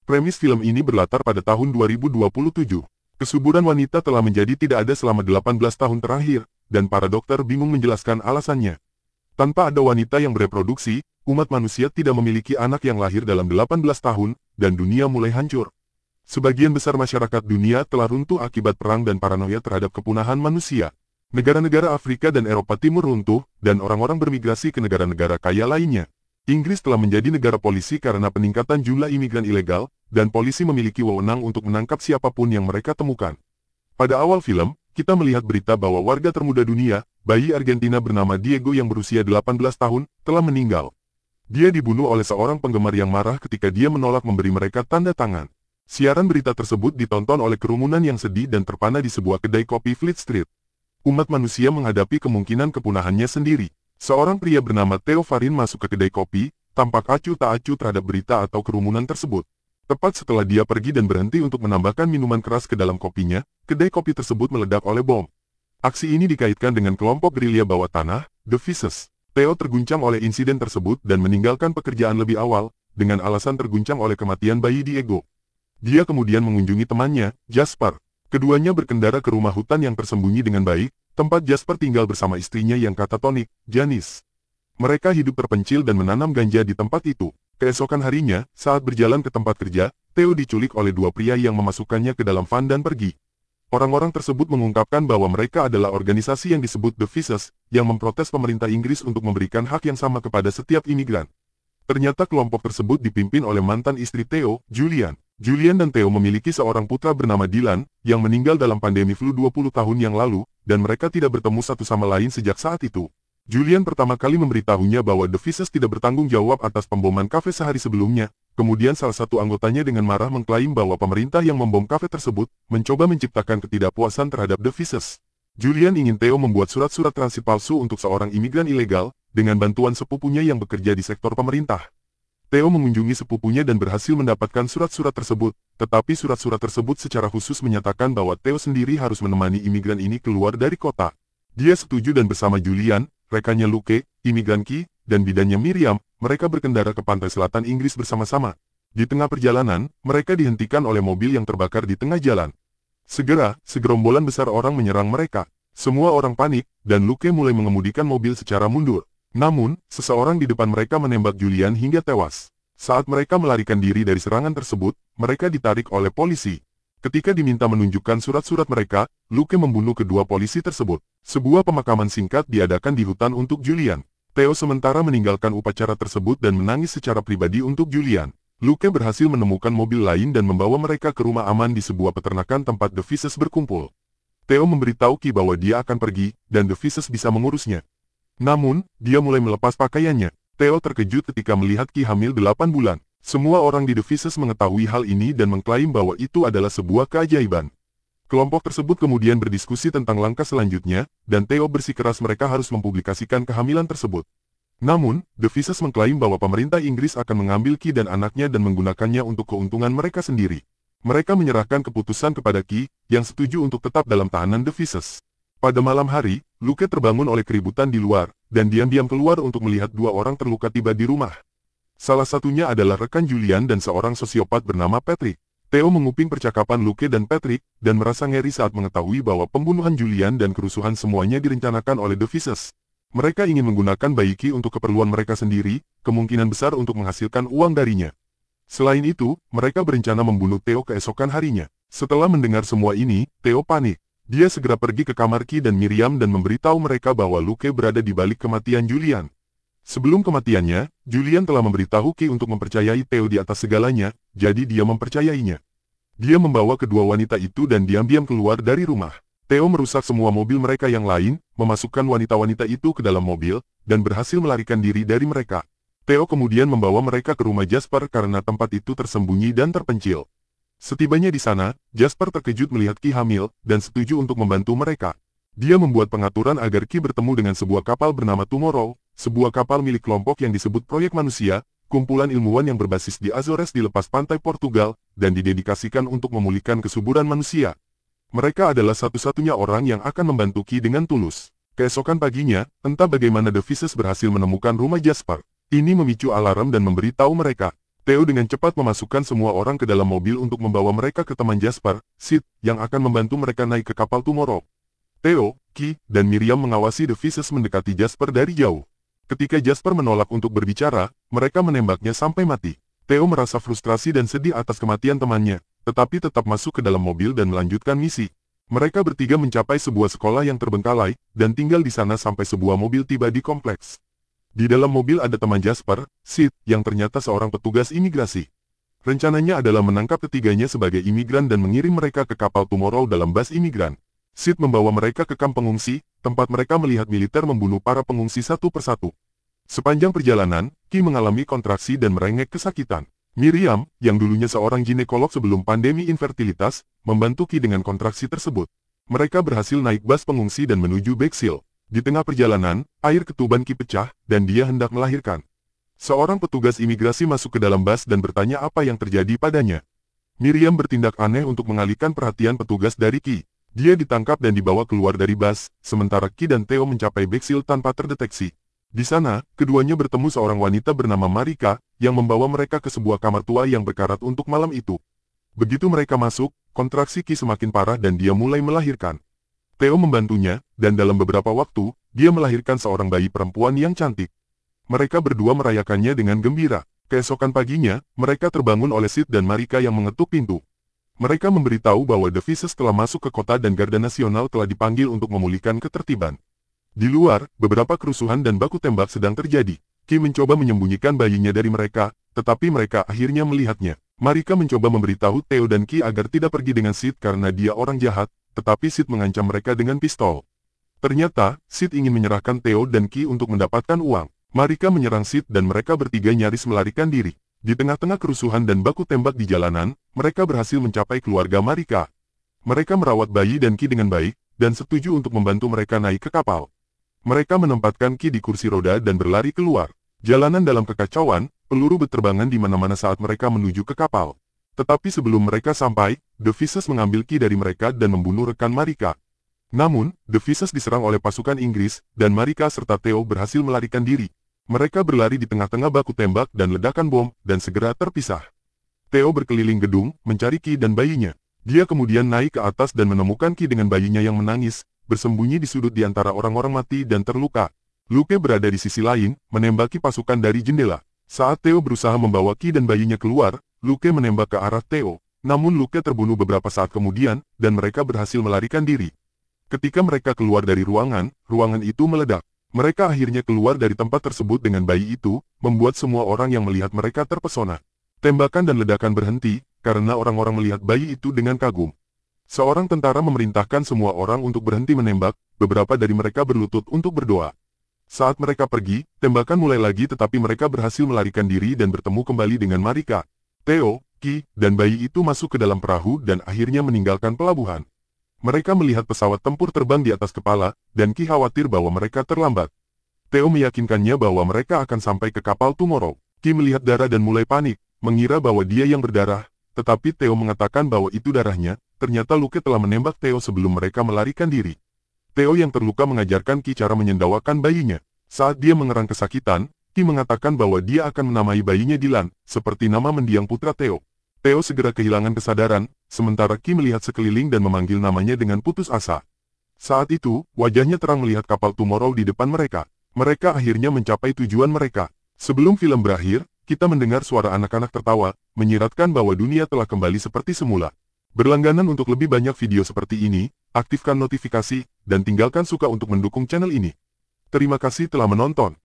Premis film ini berlatar pada tahun 2027. Kesuburan wanita telah menjadi tidak ada selama 18 tahun terakhir, dan para dokter bingung menjelaskan alasannya. Tanpa ada wanita yang bereproduksi, umat manusia tidak memiliki anak yang lahir dalam 18 tahun, dan dunia mulai hancur. Sebagian besar masyarakat dunia telah runtuh akibat perang dan paranoia terhadap kepunahan manusia. Negara-negara Afrika dan Eropa Timur runtuh, dan orang-orang bermigrasi ke negara-negara kaya lainnya. Inggris telah menjadi negara polisi karena peningkatan jumlah imigran ilegal, dan polisi memiliki wewenang untuk menangkap siapapun yang mereka temukan. Pada awal film, kita melihat berita bahwa warga termuda dunia, bayi Argentina bernama Diego yang berusia 18 tahun, telah meninggal. Dia dibunuh oleh seorang penggemar yang marah ketika dia menolak memberi mereka tanda tangan. Siaran berita tersebut ditonton oleh kerumunan yang sedih dan terpana di sebuah kedai kopi Fleet Street. Umat manusia menghadapi kemungkinan kepunahannya sendiri. Seorang pria bernama Theo Farin masuk ke kedai kopi, tampak acuh tak acuh terhadap berita atau kerumunan tersebut. Tepat setelah dia pergi dan berhenti untuk menambahkan minuman keras ke dalam kopinya, kedai kopi tersebut meledak oleh bom. Aksi ini dikaitkan dengan kelompok gerilya bawah tanah, The Vices. Theo terguncang oleh insiden tersebut dan meninggalkan pekerjaan lebih awal, dengan alasan terguncang oleh kematian bayi Diego. Dia kemudian mengunjungi temannya, Jasper. Keduanya berkendara ke rumah hutan yang tersembunyi dengan baik, tempat Jasper tinggal bersama istrinya yang katatonik, Janice. Mereka hidup terpencil dan menanam ganja di tempat itu. Keesokan harinya, saat berjalan ke tempat kerja, Theo diculik oleh dua pria yang memasukkannya ke dalam van dan pergi. Orang-orang tersebut mengungkapkan bahwa mereka adalah organisasi yang disebut The Vices, yang memprotes pemerintah Inggris untuk memberikan hak yang sama kepada setiap imigran. Ternyata kelompok tersebut dipimpin oleh mantan istri Theo, Julian. Julian dan Theo memiliki seorang putra bernama Dylan, yang meninggal dalam pandemi flu 20 tahun yang lalu, dan mereka tidak bertemu satu sama lain sejak saat itu. Julian pertama kali memberitahunya bahwa The Vices tidak bertanggung jawab atas pemboman kafe sehari sebelumnya, kemudian salah satu anggotanya dengan marah mengklaim bahwa pemerintah yang membom kafe tersebut, mencoba menciptakan ketidakpuasan terhadap The Vices. Julian ingin Theo membuat surat-surat transit palsu untuk seorang imigran ilegal, dengan bantuan sepupunya yang bekerja di sektor pemerintah. Theo mengunjungi sepupunya dan berhasil mendapatkan surat-surat tersebut, tetapi surat-surat tersebut secara khusus menyatakan bahwa Theo sendiri harus menemani imigran ini keluar dari kota. Dia setuju dan bersama Julian, rekannya Luke, imigran Ki, dan bidannya Miriam, mereka berkendara ke pantai selatan Inggris bersama-sama. Di tengah perjalanan, mereka dihentikan oleh mobil yang terbakar di tengah jalan. Segera, segerombolan besar orang menyerang mereka. Semua orang panik, dan Luke mulai mengemudikan mobil secara mundur. Namun, seseorang di depan mereka menembak Julian hingga tewas. Saat mereka melarikan diri dari serangan tersebut, mereka ditarik oleh polisi. Ketika diminta menunjukkan surat-surat mereka, Luke membunuh kedua polisi tersebut. Sebuah pemakaman singkat diadakan di hutan untuk Julian. Theo sementara meninggalkan upacara tersebut dan menangis secara pribadi untuk Julian. Luke berhasil menemukan mobil lain dan membawa mereka ke rumah aman di sebuah peternakan tempat The Vices berkumpul. Theo memberitahu Ki bahwa dia akan pergi, dan The Vices bisa mengurusnya. Namun, dia mulai melepas pakaiannya. Theo terkejut ketika melihat Ki hamil 8 bulan. Semua orang di The Vices mengetahui hal ini dan mengklaim bahwa itu adalah sebuah keajaiban. Kelompok tersebut kemudian berdiskusi tentang langkah selanjutnya, dan Theo bersikeras mereka harus mempublikasikan kehamilan tersebut. Namun, The Vices mengklaim bahwa pemerintah Inggris akan mengambil Ki dan anaknya dan menggunakannya untuk keuntungan mereka sendiri. Mereka menyerahkan keputusan kepada Ki, yang setuju untuk tetap dalam tahanan The Vices. Pada malam hari, Luke terbangun oleh keributan di luar, dan diam-diam keluar untuk melihat dua orang terluka tiba di rumah. Salah satunya adalah rekan Julian dan seorang sosiopat bernama Patrick. Theo menguping percakapan Luke dan Patrick, dan merasa ngeri saat mengetahui bahwa pembunuhan Julian dan kerusuhan semuanya direncanakan oleh The Vices. Mereka ingin menggunakan bayi Ki untuk keperluan mereka sendiri, kemungkinan besar untuk menghasilkan uang darinya. Selain itu, mereka berencana membunuh Theo keesokan harinya. Setelah mendengar semua ini, Theo panik. Dia segera pergi ke kamar Ki dan Miriam dan memberitahu mereka bahwa Luke berada di balik kematian Julian. Sebelum kematiannya, Julian telah memberitahu Ki untuk mempercayai Theo di atas segalanya, jadi dia mempercayainya. Dia membawa kedua wanita itu dan diam-diam keluar dari rumah. Theo merusak semua mobil mereka yang lain, memasukkan wanita-wanita itu ke dalam mobil, dan berhasil melarikan diri dari mereka. Theo kemudian membawa mereka ke rumah Jasper karena tempat itu tersembunyi dan terpencil. Setibanya di sana, Jasper terkejut melihat Ki hamil, dan setuju untuk membantu mereka. Dia membuat pengaturan agar Ki bertemu dengan sebuah kapal bernama Tomorrow, sebuah kapal milik kelompok yang disebut Proyek Manusia, kumpulan ilmuwan yang berbasis di Azores di lepas pantai Portugal, dan didedikasikan untuk memulihkan kesuburan manusia. Mereka adalah satu-satunya orang yang akan membantu Ki dengan tulus. Keesokan paginya, entah bagaimana The Vices berhasil menemukan rumah Jasper. Ini memicu alarm dan memberitahu mereka. Theo dengan cepat memasukkan semua orang ke dalam mobil untuk membawa mereka ke teman Jasper, Sid, yang akan membantu mereka naik ke kapal Tomorrow. Theo, Ki, dan Miriam mengawasi The Vices mendekati Jasper dari jauh. Ketika Jasper menolak untuk berbicara, mereka menembaknya sampai mati. Theo merasa frustrasi dan sedih atas kematian temannya, tetapi tetap masuk ke dalam mobil dan melanjutkan misi. Mereka bertiga mencapai sebuah sekolah yang terbengkalai, dan tinggal di sana sampai sebuah mobil tiba di kompleks. Di dalam mobil ada teman Jasper, Sid, yang ternyata seorang petugas imigrasi. Rencananya adalah menangkap ketiganya sebagai imigran dan mengirim mereka ke kapal Tomorrow dalam bus imigran. Sid membawa mereka ke kamp pengungsi, tempat mereka melihat militer membunuh para pengungsi satu persatu. Sepanjang perjalanan, Ki mengalami kontraksi dan merengek kesakitan. Miriam, yang dulunya seorang ginekolog sebelum pandemi infertilitas, membantu Ki dengan kontraksi tersebut. Mereka berhasil naik bus pengungsi dan menuju Bexhill. Di tengah perjalanan, air ketuban Ki pecah, dan dia hendak melahirkan. Seorang petugas imigrasi masuk ke dalam bus dan bertanya apa yang terjadi padanya. Miriam bertindak aneh untuk mengalihkan perhatian petugas dari Ki. Dia ditangkap dan dibawa keluar dari bus, sementara Ki dan Theo mencapai Bexhill tanpa terdeteksi. Di sana, keduanya bertemu seorang wanita bernama Marika, yang membawa mereka ke sebuah kamar tua yang berkarat untuk malam itu. Begitu mereka masuk, kontraksi Ki semakin parah dan dia mulai melahirkan. Theo membantunya, dan dalam beberapa waktu, dia melahirkan seorang bayi perempuan yang cantik. Mereka berdua merayakannya dengan gembira. Keesokan paginya, mereka terbangun oleh Sid dan Marika yang mengetuk pintu. Mereka memberitahu bahwa The Vices telah masuk ke kota dan Garda Nasional telah dipanggil untuk memulihkan ketertiban. Di luar, beberapa kerusuhan dan baku tembak sedang terjadi. Ki mencoba menyembunyikan bayinya dari mereka, tetapi mereka akhirnya melihatnya. Marika mencoba memberitahu Theo dan Ki agar tidak pergi dengan Sid karena dia orang jahat, tetapi Sid mengancam mereka dengan pistol. Ternyata, Sid ingin menyerahkan Theo dan Ki untuk mendapatkan uang. Marika menyerang Sid dan mereka bertiga nyaris melarikan diri. Di tengah-tengah kerusuhan dan baku tembak di jalanan, mereka berhasil mencapai keluarga Marika. Mereka merawat bayi dan Ki dengan baik, dan setuju untuk membantu mereka naik ke kapal. Mereka menempatkan Ki di kursi roda dan berlari keluar. Jalanan dalam kekacauan, peluru berterbangan di mana-mana saat mereka menuju ke kapal. Tetapi sebelum mereka sampai, The Vices mengambil Ki dari mereka dan membunuh rekan Marika. Namun, The Vices diserang oleh pasukan Inggris, dan Marika serta Theo berhasil melarikan diri. Mereka berlari di tengah-tengah baku tembak dan ledakan bom, dan segera terpisah. Theo berkeliling gedung, mencari Ki dan bayinya. Dia kemudian naik ke atas dan menemukan Ki dengan bayinya yang menangis, bersembunyi di sudut di antara orang-orang mati dan terluka. Luke berada di sisi lain, menembaki pasukan dari jendela. Saat Theo berusaha membawa Ki dan bayinya keluar, Luke menembak ke arah Theo. Namun Luke terbunuh beberapa saat kemudian, dan mereka berhasil melarikan diri. Ketika mereka keluar dari ruangan itu meledak. Mereka akhirnya keluar dari tempat tersebut dengan bayi itu, membuat semua orang yang melihat mereka terpesona. Tembakan dan ledakan berhenti, karena orang-orang melihat bayi itu dengan kagum. Seorang tentara memerintahkan semua orang untuk berhenti menembak, beberapa dari mereka berlutut untuk berdoa. Saat mereka pergi, tembakan mulai lagi tetapi mereka berhasil melarikan diri dan bertemu kembali dengan Marika. Theo, Ki, dan bayi itu masuk ke dalam perahu dan akhirnya meninggalkan pelabuhan. Mereka melihat pesawat tempur terbang di atas kepala, dan Ki khawatir bahwa mereka terlambat. Theo meyakinkannya bahwa mereka akan sampai ke kapal Tomorrow. Ki melihat darah dan mulai panik, mengira bahwa dia yang berdarah, tetapi Theo mengatakan bahwa itu darahnya. Ternyata Luke telah menembak Theo sebelum mereka melarikan diri. Theo yang terluka mengajarkan Ki cara menyendawakan bayinya. Saat dia mengerang kesakitan, Ki mengatakan bahwa dia akan menamai bayinya Dylan, seperti nama mendiang putra Theo. Theo segera kehilangan kesadaran, sementara Ki melihat sekeliling dan memanggil namanya dengan putus asa. Saat itu, wajahnya terang melihat kapal Tomorrow di depan mereka. Mereka akhirnya mencapai tujuan mereka. Sebelum film berakhir, kita mendengar suara anak-anak tertawa, menyiratkan bahwa dunia telah kembali seperti semula. Berlangganan untuk lebih banyak video seperti ini, aktifkan notifikasi, dan tinggalkan suka untuk mendukung channel ini. Terima kasih telah menonton.